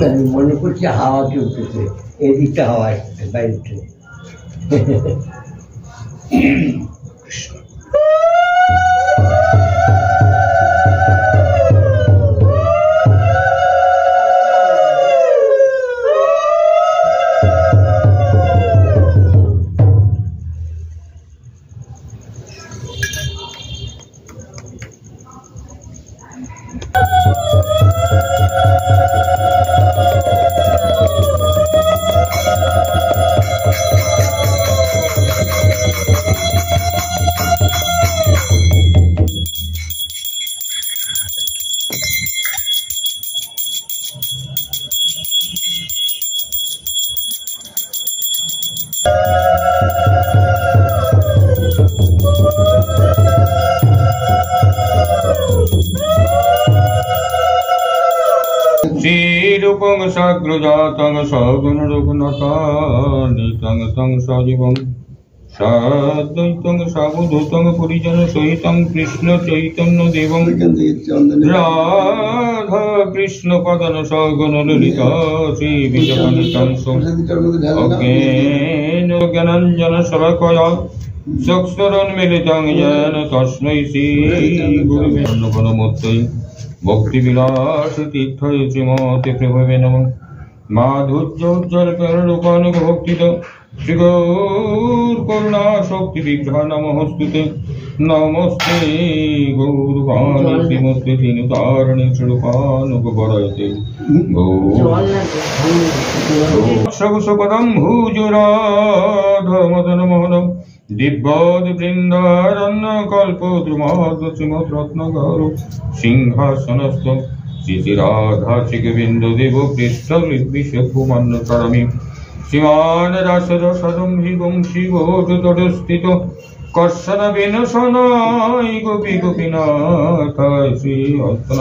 আমি মনে করছি হাওয়া চলতেছে, এদিকটা হাওয়া আসছে বাইরে থেকে। শ্রীরূপং সাগ্রজাতং সগুণ রঘুনাথানিতং তং সজীবং সাদ্বৈতং সাবধূতং পরিজন সহিতং কৃষ্ণ চৈতন্য দেবং রাধা কৃষ্ণ পদন সগুণ ললিতা শ্রী বিজয়নিতং অজ্ঞেন জ্ঞানাঞ্জন শলাকয়া চক্ষুরোন্মিলিতং येन তস্मै শ্রী গুরুবে নমঃ। ভক্তি বিলাস তীর্থয় শ্রীমতে প্রভবে নমঃ। মাধুর্যোজ্জ্বল করূপানুগ ভক্তিত শ্রী গৌর করুণা শক্তি বিগ্রহ নমস্তুতে। নমস্তে গৌরবাণী শ্রীমতে দীনতারিণী স্বরূপানুগ বরয়তে গৌরপদম ভুজরাধ মদন মোহন দিব্যদ বৃন্দারণ্য কল্প দ্রুমদ শ্রীমৎ রত্নগর সিংহাসনস্থ শ্রী রাধা শ্রী গোবিন্দ দেব পৃষ্ঠ বিশ্বভূমান্য করমি শ্রীমান রাসরসদম্ভি বংশী ঘোষতটস্থিত কর্ষণ বিনশনায় গোপী গোপীনাথায় শ্রী অর্চন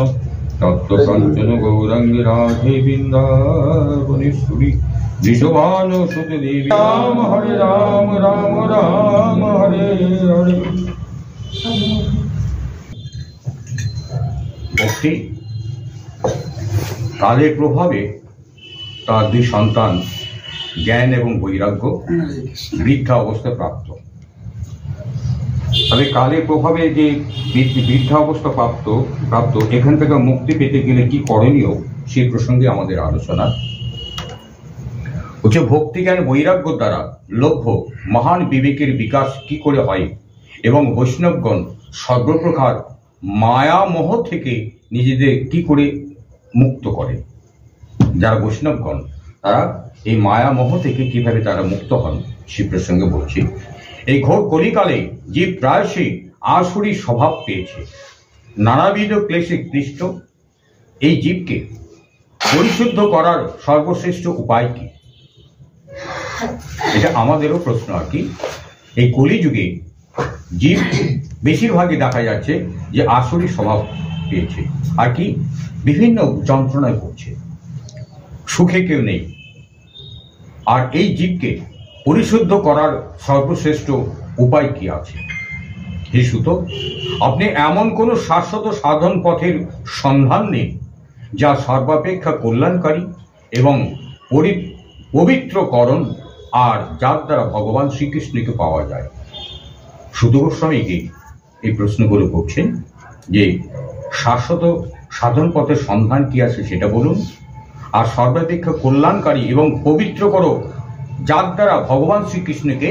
তত্ত্ব কাঞ্চন গৌরাঙ্গী রাধে বৃন্দাবনেশ্বরী বিশ্বভানু সুতে দেবী। রাম হরে রাম রাম রাম হরে হরে। ভক্তি কালের প্রভাবে তার দুই সন্তান জ্ঞান এবং বৈরাগ্য বৃদ্ধা অবস্থায় প্রাপ্ত। তবে কালের প্রভাবে যে বৃদ্ধা অবস্থা প্রাপ্ত এখান থেকে মুক্তি পেতে গেলে কি করণীয় সেই প্রসঙ্গে আমাদের আলোচনা হচ্ছে। ভক্তি জ্ঞান বৈরাগ্য দ্বারা লভ্য মহান বিবেকের বিকাশ কি করে হয় এবং বৈষ্ণবগণ সর্বপ্রকার মায়া মোহ থেকে নিজেদের কি করে মুক্ত করে। যারা বৈষ্ণবগণ তারা এই মায়া মোহ থেকে কিভাবে তারা মুক্ত হন সে প্রসঙ্গে বলছি। এই ঘোর কলিকালে জীব প্রায়শই আসুরি স্বভাব পেয়েছে, নানাবিধ ক্লেশে ক্লিষ্ট। এই জীবকে পরিশুদ্ধ করার সর্বশ্রেষ্ঠ উপায় কি, এটা আমাদেরও প্রশ্ন আর কি। এই কলিযুগে জীব বেশিরভাগই দেখা যাচ্ছে যে আসুরি স্বভাব পেয়েছে আর কি বিভিন্ন যন্ত্রণায় পড়ছে, সুখে কেউ নেই। আর এই জীবকে পরিশুদ্ধ করার সর্বশ্রেষ্ঠ উপায় কি আছে? হে সুত, আপনি এমন কোন শাশ্বত সাধন পথের সন্ধান নিন যা সর্বাপেক্ষা কল্যাণকারী এবং পবিত্রকরণ, আর যার দ্বারা ভগবান শ্রীকৃষ্ণকে পাওয়া যায়। সুত গোস্বামীকে এই প্রশ্নগুলো করছেন যে শাশ্বত সাধন পথের সন্ধান কি আছে সেটা বলুন, আর সর্বাপেক্ষা কল্যাণকারী এবং পবিত্রকর যার দ্বারা ভগবান শ্রীকৃষ্ণকে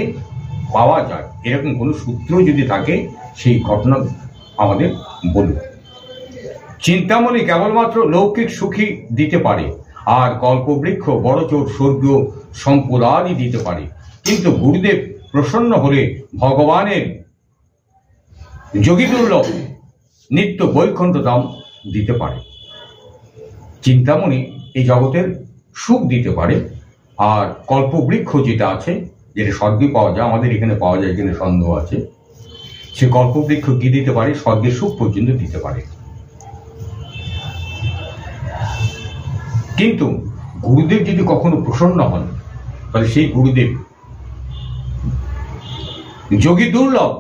পাওয়া যায়, এরকম কোনো সূত্র যদি থাকে সেই ঘটনা আমাদের বলুন। চিন্তামণি কেবলমাত্র লৌকিক সুখী দিতে পারে, আর কল্পবৃক্ষ বড়চোর স্বর্গীয় সম্পদ আদি দিতে পারে, কিন্তু গুরুদেব প্রসন্ন হলে ভগবানের যোগী দুর্লভ নিত্য বৈকুণ্ঠ ধাম দিতে পারে। চিন্তামণি এই জগতের সুখ দিতে পারে, আর কল্পবৃক্ষ যেটা আছে, যেটা স্বর্গে পাওয়া যায়, আমাদের এখানে পাওয়া যায় কিনা সন্দেহ আছে, সে কল্পবৃক্ষ কি দিতে পারে? স্বর্গের সুখ পর্যন্ত দিতে পারে। কিন্তু গুরুদেব যদি কখনো প্রসন্ন হন, তাহলে সেই গুরুদেব যোগী দুর্লভ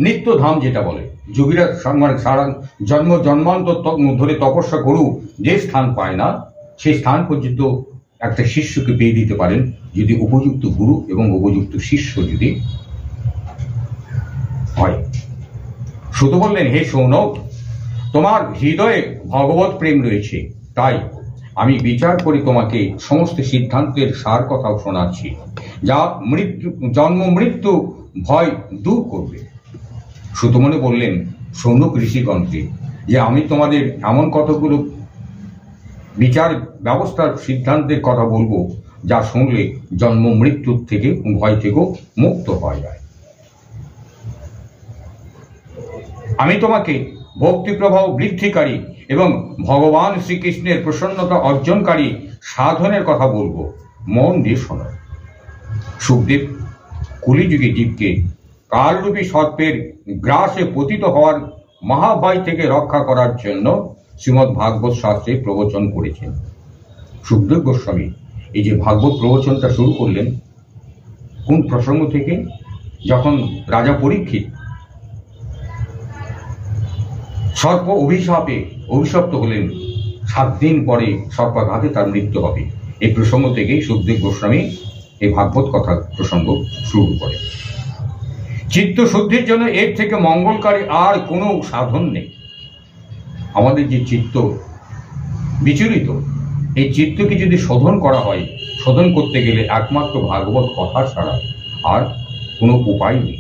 নিত্য ধাম যেটা বলে, যোগীরা সারা জন্মান্তর ধরে তপস্যা করু যে স্থান পায় না, সেই স্থান পর্যন্ত একটা শিষ্যকে পেয়ে দিতে পারেন যদি উপযুক্ত গুরু এবং উপযুক্ত শিষ্য যদি হয়। সুত বললেন, হে সৌনক, তোমার হৃদয়ে ভগবত প্রেম রয়েছে, তাই আমি বিচার করে তোমাকে সমস্ত সিদ্ধান্তের সার কথাও শোনাচ্ছি, যা জন্ম মৃত্যু ভয় দূর করবে। সুতমনে বললেন সৌনক ঋষিগণকে যে আমি তোমাদের এমন কতগুলো বিচার ব্যবস্থার সিদ্ধান্তের কথা বলবো যা শুনলে জন্ম মৃত্যুর থেকে ভয় থেকেও মুক্ত হওয়া যায়। আমি তোমাকে ভক্তি প্রভাব বৃদ্ধিকারী এবং ভগবান শ্রীকৃষ্ণের প্রসন্নতা অর্জনকারী সাধনের কথা বলবো, মন দিয়ে শোনো। সুখদেব কলিযুগে জীবকে কালরূপী সর্পের গ্রাসে পতিত হওয়ার মহাভয় থেকে রক্ষা করার জন্য শ্রীমদ্ ভাগবত শাস্ত্রে প্রবচন করেছেন। সুখদেব গোস্বামী এই যে ভাগবত প্রবচনটা শুরু করলেন কোন প্রসঙ্গ থেকে? যখন রাজা পরীক্ষিত সর্প অভিশাপে অভিশপ্ত হলেন, 7 দিন পরে সর্পাঘাতে তার মৃত্যু হবে। এই প্রসঙ্গ থেকেই সুখদেব গোস্বামী এই ভাগবত কথা প্রসঙ্গ শুরু করে। চিত্ত শুদ্ধির জন্য এর থেকে মঙ্গলকারী আর কোনো সাধন নেই। আমাদের যে চিত্ত বিচলিত, এই চিত্তকে যদি শোধন করা হয়, শোধন করতে গেলে একমাত্র ভাগবত কথা ছাড়া আর কোনো উপায় নেই।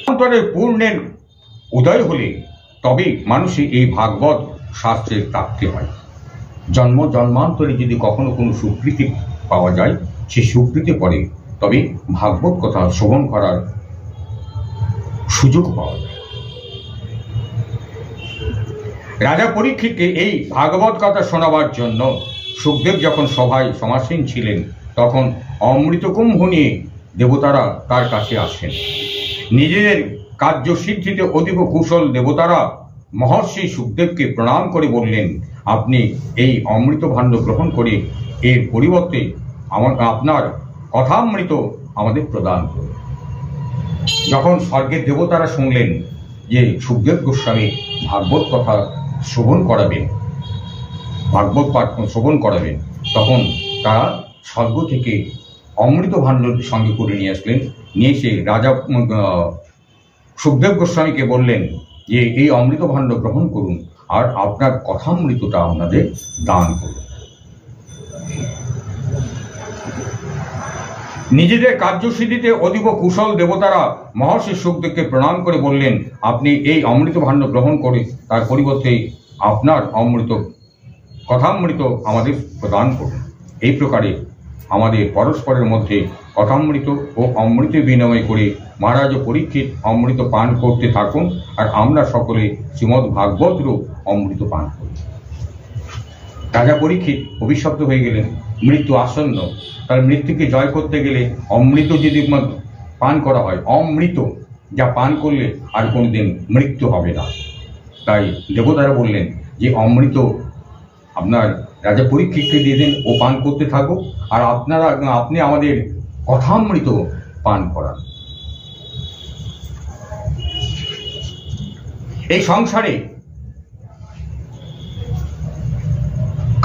অন্তরের পূর্ণের উদয় হলে তবে মানুষের এই ভাগবত শাস্ত্রের প্রাপ্তি হয়। জন্ম জন্মান্তরে যদি কখনো কোনো সুকৃতি পাওয়া যায়, সে সুকৃতি পরে তবে ভাগবত কথা শ্রবণ করার সুযোগ পাওয়া যায়। রাজা পরীক্ষিতকে এই ভাগবত কথা শোনাবার জন্য সুখদেব যখন সভায় সমাসীন ছিলেন, তখন অমৃতকুম্ভ নিয়ে দেবতারা তার কাছে আসেন। নিজেদের কার্যসিদ্ধিতে অধিক কুশল দেবতারা মহর্ষি সুখদেবকে প্রণাম করে বললেন, আপনি এই অমৃত ভাণ্ড গ্রহণ করে এর পরিবর্তে আপনার কথামৃত আমাদের প্রদান করুন। যখন স্বর্গের দেবতারা শুনলেন যে সুখদেব গোস্বামী ভাগবত কথা শ্রবণ করাবেন, ভাগবত পাঠ শ্রবণ করাবেন, তখন তারা স্বর্গ থেকে অমৃত ভাণ্ড সঙ্গে করে নিয়ে আসলেন। নিয়ে এসে রাজা সুখদেব গোস্বামীকে বললেন যে এই অমৃত ভাণ্ড গ্রহণ করুন আর আপনার কথামৃতটা আপনাদের দান করুন। নিজেদের কার্যসিদ্ধিতে অধিক কুশল দেবতারা মহর্ষি সুখদেবকে প্রণাম করে বললেন, আপনি এই অমৃত ভাণ্ড গ্রহণ করে তার পরিবর্তে আপনার কথামৃত আমাদের প্রদান করুন। এই প্রকারে আমাদের পরস্পরের মধ্যে কথামৃত ও অমৃত বিনিময় করে মহারাজ পরীক্ষিত অমৃত পান করতে থাকুন আর আমরা সকলে শ্রীমদ্ ভাগবত রূপ অমৃত পান করি। রাজা পরীক্ষিত অভিশপ্ত হয়ে গেলেন, মৃত্যু আসন্ন। তার মৃত্যুকে জয় করতে গেলে অমৃত যদি পান করা হয়, অমৃত যা পান করলে আর কোনোদিন মৃত্যু হবে না। তাই দেবতারা বললেন যে অমৃত আপনার রাজা পরীক্ষিতকে দিয়ে দেন, ও পান করতে থাকুক, আর আপনি আমাদের কথামৃত পান করান। এই সংসারে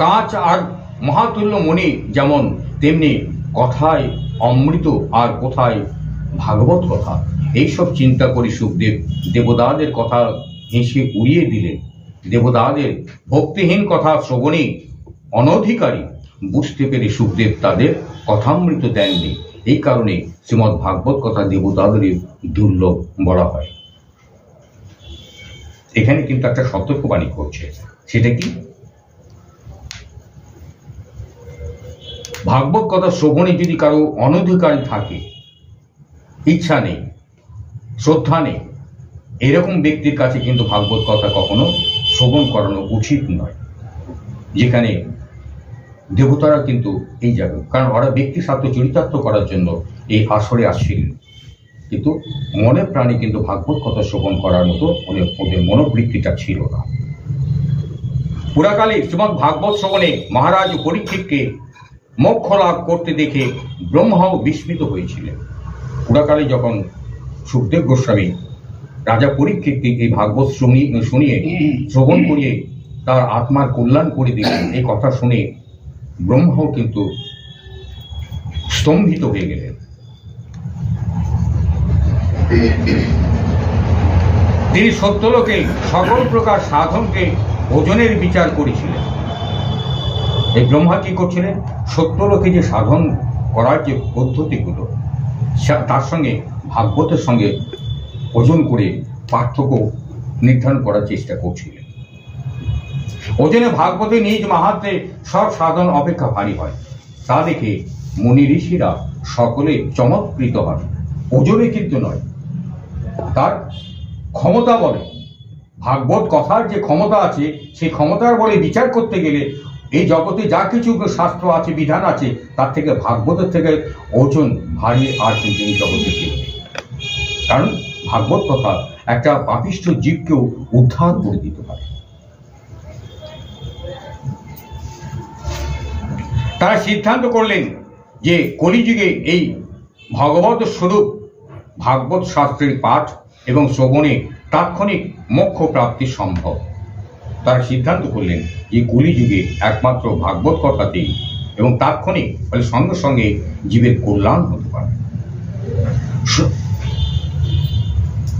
কাঁচ আর মহাতুল্য মণি যেমন, তেমনি কথায় অমৃত আর কোথায় ভাগবত কথা। এইসব চিন্তা করে সুখদেব দেবতাদের কথা হেসে উড়িয়ে দিলেন। দেবতাদের ভক্তিহীন কথা শ্রবণে অনধিকারী বুঝতে পেরে সুখদেব তাদের কথামৃত দেননি। এই কারণে শ্রীমদ্ ভাগবত কথা দেবতাদের দুর্লভ বলা হয়। এখানে কিন্তু একটা সতর্কবাণী করছে, সেটা কি? ভাগবত কথা শ্রবণে যদি কারো অনধিকারী থাকে, ইচ্ছা নেই, শ্রদ্ধা নেই, এরকম ব্যক্তির কাছে কিন্তু ভাগবত কথা কখনো শ্রবণ করানো উচিত নয়। যেখানে দেবতারা কিন্তু এই জায়গায়, কারণ ওরা ব্যক্তি স্বার্থ চরিতার্থ করার জন্য এই আসরে আসছিলেন, কিন্তু মনে প্রাণে কিন্তু ভাগবত কথা শ্রবণ করার মতো ওদের মনোবৃত্তিটা ছিল না। পুরাকালে শ্রীমদ্ ভাগবত শ্রবণে মহারাজ পরীক্ষিতকে মোক্ষ লাভ করতে দেখে ব্রহ্মাও বিস্মিত হয়েছিলেন। পুরাকালে যখন সুখদেব গোস্বামী রাজা পরীক্ষিতকে এই ভাগবত শুনিয়ে শ্রবণ করিয়ে তার আত্মার কল্যাণ করে দিলেন। এই কথা শুনে ব্রহ্মাও কিন্তু স্তম্ভিত হয়ে গেলেন। তিনি সত্যলোকে সকল প্রকার সাধনকে ওজনের বিচার করেছিলেন। এই ব্রহ্মা কি করছিলেন? সত্যলোকে যে সাধন করার যে পদ্ধতিগুলো তার সঙ্গে ভাগবতের সঙ্গে ওজন করে পার্থক্য নির্ধারণ করার চেষ্টা করছিলেন। ওজনে ভাগবতে নিজ মাহাত্ম্যে সব সাধন অপেক্ষা ভারী হয়, তা দেখে মুনি ঋষিরা সকলে চমৎকৃত হয়। ওজনে কিন্তু নয়, তার ক্ষমতা বলে, ভাগবত কথার যে ক্ষমতা আছে সেই ক্ষমতার বলে বিচার করতে গেলে এই জগতে যা কিছু শাস্ত্র আছে, বিধান আছে, তার থেকে ভাগবতের থেকে ওজন ভারী আর কিন্তু এই জগতে কেউ নেই। কারণ ভাগবত কথা একটা পাপিষ্ঠ জীবকেও উদ্ধার করে দিতে পারে। তারা সিদ্ধান্ত করলেন যে কলিযুগে এই ভগবত স্বরূপ ভাগবত শাস্ত্রের পাঠ এবং শ্রবণে তাৎক্ষণিক মোক্ষ প্রাপ্তি সম্ভব। তারা সিদ্ধান্ত করলেন যে কলিযুগে একমাত্র ভাগবত কথাতেই এবং তাৎক্ষণিক ফলে সঙ্গে সঙ্গে জীবের কল্যাণ হতে পারে।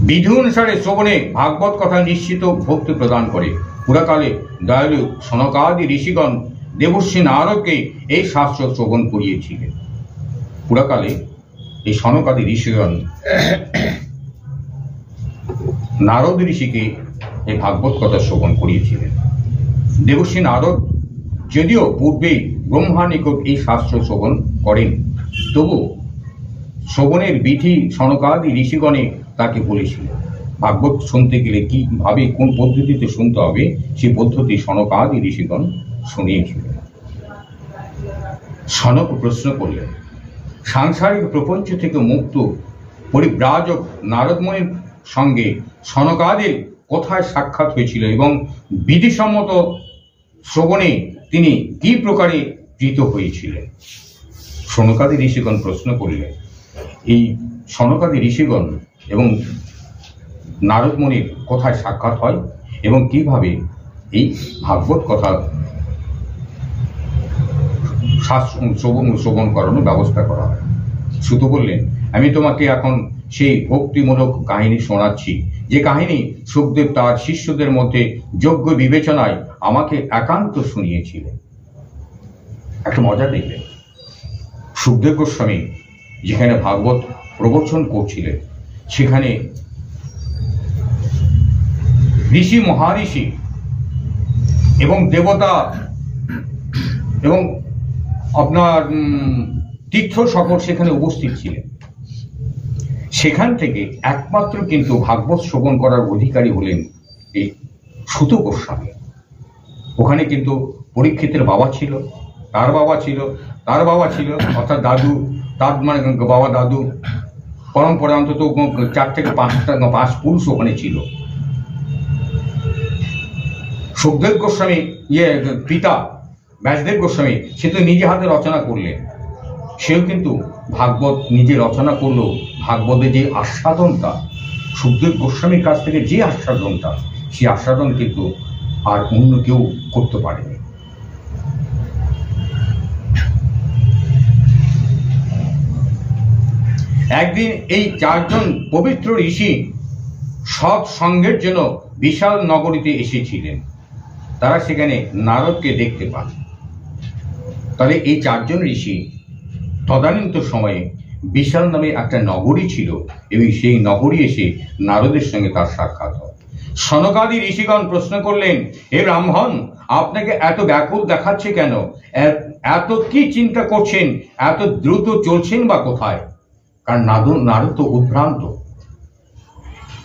বিধি অনুসারে শ্রবণে ভাগবত কথা নিশ্চিত ভক্তি প্রদান করে। পুরাকালে দয়ালু সনকাদি ঋষিগণ দেবর্ষী নারদকে এই শাস্ত্র শ্রবণ করিয়েছিলেন। পুরাকালে এই সনকাদি ঋষিগণ নারদ ঋষিকে এই ভাগবত কথা শ্রবণ করিয়েছিলেন। দেবর্ষী নারদ যদিও পূর্বেই ব্রহ্মা নিকট এই শাস্ত্র শ্রবণ করেন, তবু শ্রবণের বিধি সনকাদি ঋষিগণে তাকে বলেছিলেন। ভাগবত শুনতে গেলে কিভাবে কোন পদ্ধতিতে শুনতে হবে সেই পদ্ধতি সনকাদি ঋষিগণ শুনিয়েছিলেন। সনক প্রশ্ন করলেন, সাংসারিক প্রপঞ্চ থেকে মুক্ত পরিব্রাজক নারদমুনির সঙ্গে সনকাদের কোথায় সাক্ষাৎ হয়েছিল এবং বিধিসম্মত শ্রবণে তিনি কি প্রকারে প্রীত হয়েছিলেন? সনকাদি ঋষিগণ প্রশ্ন করলেন, এই সনকাদি ঋষিগণ এবং নারদমুনির কোথায় সাক্ষাৎ হয় এবং কিভাবে এই ভাগবত কথা শ্রবণ করানোর ব্যবস্থা করা হয়? সুত বললেন, আমি তোমাকে এখন সেই ভক্তিমূলক কাহিনী শোনাচ্ছি, যে কাহিনী সুখদেব তার শিষ্যদের মধ্যে যোগ্য বিবেচনায় আমাকে একান্ত শুনিয়েছিলেন। একটা মজা দেখলেন, সুখদেব গোস্বামী যেখানে ভাগবত প্রবচন করছিলেন সেখানে ঋষি মহারিষি এবং দেবতা এবং আপনার তীর্থ সকল সেখানে উপস্থিত ছিলেন। সেখান থেকে একমাত্র কিন্তু ভাগবত শ্রবণ করার অধিকারী হলেন এই সুত গোস্বামী। ওখানে কিন্তু পরীক্ষিতের বাবা ছিল, তার বাবা ছিল, তার বাবা ছিল, অর্থাৎ দাদু, তার মানে বাবা দাদু, পরম্পরা অন্তত 4 থেকে 5 পুরুষ ওখানে ছিল। সুখদেব গোস্বামী পিতা ব্যাসদেব গোস্বামী সে তো নিজে হাতে রচনা করলেন, সেও কিন্তু ভাগবত নিজে রচনা করলো। ভাগবতের যে আস্বাদনটা, সুখদেব গোস্বামীর কাছ থেকে যে আস্বাদনটা, সেই আস্বাদন কিন্তু আর অন্য কেউ করতে পারেনি। একদিন এই 4 জন পবিত্র ঋষি সৎ সঙ্গের জন্য বিশাল নগরীতে এসেছিলেন। তারা সেখানে নারদকে দেখতে পান। তাহলে এই 4 জন ঋষি তদানীন্তন সময়ে বিশাল নামে একটা নগরী ছিল এবং সেই নগরী এসে নারদের সঙ্গে তার সাক্ষাৎ হয়। সনকাদি ঋষিগণ প্রশ্ন করলেন, হে ব্রাহ্মণ, আপনাকে এত ব্যাকুল দেখাচ্ছে কেন? এত কি চিন্তা করছেন? এত দ্রুত চলছেন বা কোথায়? কারণ নারদ তো উদ্ভ্রান্ত,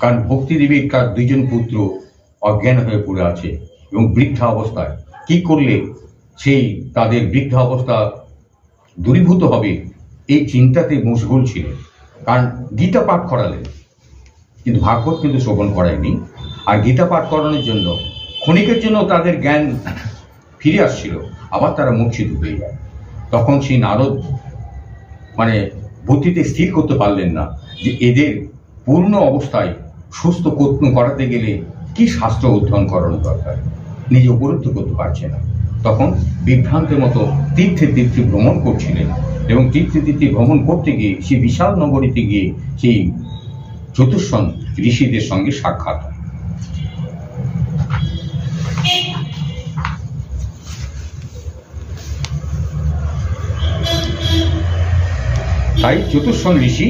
কারণ ভক্তিদেবীর তার 2 জন পুত্র অজ্ঞান হয়ে পড়ে আছে এবং বৃদ্ধা অবস্থায় কি করলে সেই তাদের বৃদ্ধা অবস্থা দূরীভূত হবে এই চিন্তাতে মশগুল ছিল। কারণ গীতা পাঠ করালেন, কিন্তু ভাগবত কিন্তু শ্রবণ করায়নি। আর গীতা পাঠ করানোর জন্য ক্ষণিকের জন্য তাদের জ্ঞান ফিরে আসছিল, আবার তারা মূর্ছিত হয়ে যায়। তখন সেই নারদ মানে বুদ্ধিতে স্থির করতে পারলেন না যে এদের পূর্ণ অবস্থায় সুস্থ করাতে গেলে কি শাস্ত্র অধ্যয়ন করানো দরকার, নিজে উপলব্ধি করতে পারছে না। তখন বিভ্রান্তের মতো তীর্থে তীর্থে ভ্রমণ করছিলেন এবং তীর্থে তীর্থে ভ্রমণ করতে গিয়ে সেই বিশাল নগরীতে গিয়ে সেই চতুষ্ষণ ঋষিদের সঙ্গে সাক্ষাৎ হয়। তাই চতুষ্ষণ ঋষি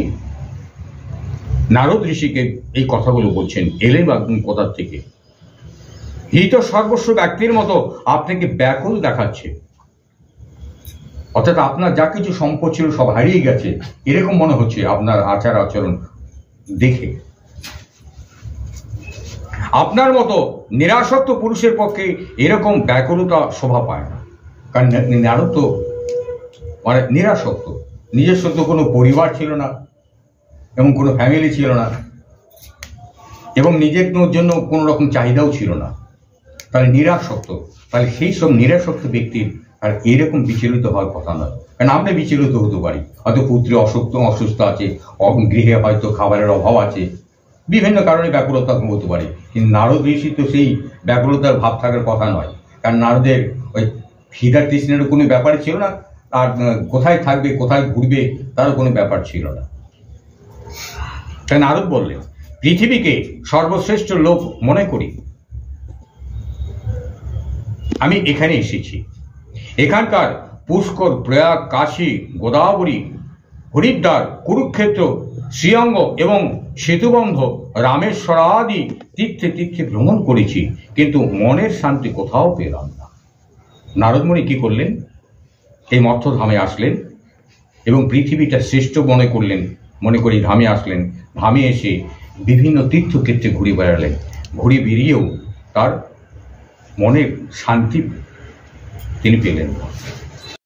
নারদ ঋষিকে এই কথাগুলো বলছেন, এলেন কোথা থেকে? হিত সর্বস্ব ব্যক্তির মতো আপনাকে ব্যাকুল দেখাচ্ছে, অর্থাৎ আপনার যা কিছু সম্পদ ছিল সব হারিয়ে গেছে এরকম মনে হচ্ছে আপনার আচার আচরণ দেখে। আপনার মতো নিরাসক্ত পুরুষের পক্ষে এরকম ব্যাকুলতা শোভা পায় না। কারণ নারদ তো মানে নিরাসক্ত, নিজস্ব তো কোনো পরিবার ছিল না এবং কোনো ফ্যামিলি ছিল না এবং নিজের জন্য কোনো রকম চাহিদাও ছিল না, তাহলে নিরাসক্ত। তাহলে সেই সব নিরাসক্ত ব্যক্তির আর এরকম বিচলিত হওয়ার কথা নয়। কারণ আমরা বিচলিত হতে পারি, হয়তো পুত্রে অসুস্থ আছে, গৃহে হয়তো খাবারের অভাব আছে, বিভিন্ন কারণে ব্যাকুলতা হতে পারে। কিন্তু নারদ ঋষি তো সেই ব্যাকুলতার ভাব থাকার কথা নয়। কারণ নারদের ওই খিদা তৃষ্ণেরও কোনো ব্যাপারই ছিল না, আর কোথায় থাকবে কোথায় ঘুরবে তারও কোনো ব্যাপার ছিল না। তাই নারদ বললেন, পৃথিবীকে সর্বশ্রেষ্ঠ লোক মনে করি আমি এখানে এসেছি। এখানকার পুষ্কর, প্রয়াগ, কাশী, গোদাবরী, হরিদ্বার, কুরুক্ষেত্র, শ্রীঅঙ্গ এবং সেতুবন্ধ, রামেশ্বর আদি তীর্থে তীর্থে ভ্রমণ করেছি, কিন্তু মনের শান্তি কোথাও পেলাম না। নারদমণি কি করলেন? এই মর্ত্যধামে আসলেন এবং পৃথিবীটা শ্রেষ্ঠ মনে করলেন, মনে করি ধামে আসলেন। ধামে এসে বিভিন্ন তীর্থক্ষেত্রে ঘুরে বেড়ালেন। ঘুরে বেরিয়েও তার মনের শান্তি তিনি পেলেন না।